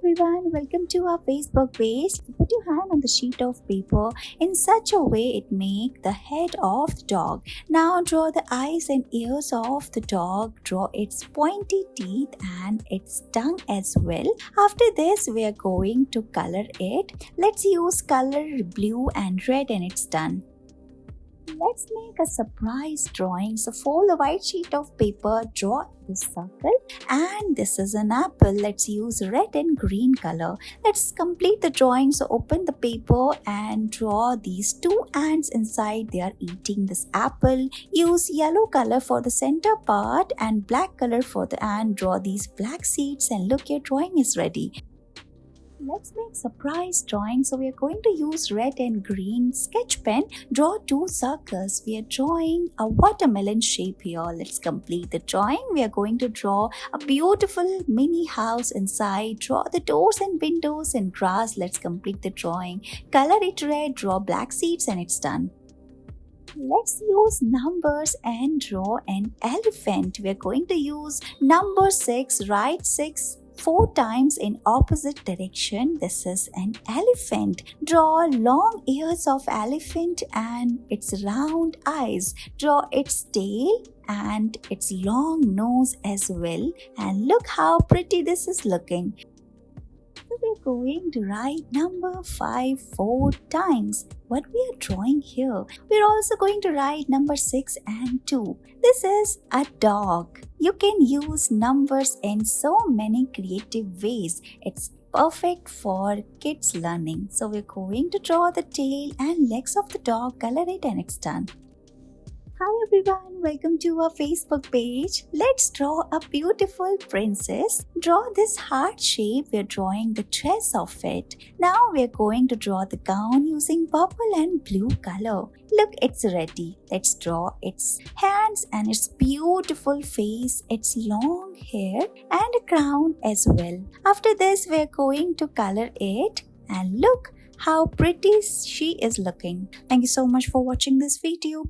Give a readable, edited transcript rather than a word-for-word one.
everyone, welcome to our Facebook page. Put your hand on the sheet of paper in such a way it make the head of the dog. Now draw the eyes and ears of the dog, draw its pointy teeth and its tongue as well. After this we are going to color it. Let's use color blue and red and it's done. Let's make a surprise drawing. So fold a white sheet of paper, draw this circle, and this is an apple. Let's use red and green color. Let's complete the drawing. So open the paper and draw these two ants inside. They are eating this apple. Use yellow color for the center part and black color for the ant. Draw these black seeds and look, your drawing is ready. Let's make surprise drawing. So we are going to use red and green sketch pen. Draw two circles. We are drawing a watermelon shape here. Let's complete the drawing. We are going to draw a beautiful mini house inside. Draw the doors and windows and grass. Let's complete the drawing. Color it red. Draw black seeds and it's done. Let's use numbers and draw an elephant. We are going to use number 6. Write 6 4 times in opposite direction. This is an elephant. Draw long ears of elephant and its round eyes. Draw its tail and its long nose as well. And look how pretty this is looking. So we're going to write number 5 4 times. What we are drawing here, we're also going to write number 6 and 2. This is a dog. You can use numbers in so many creative ways. It's perfect for kids learning. So we're going to draw the tail and legs of the dog, color it and it's done. Hi everyone, welcome to our Facebook page. Let's draw a beautiful princess. Draw this heart shape. We're drawing the dress of it. Now we're going to draw the gown using purple and blue color. Look, it's ready. Let's draw its hands and its beautiful face, its long hair and a crown as well. After this, we're going to color it and look how pretty she is looking. Thank you so much for watching this video.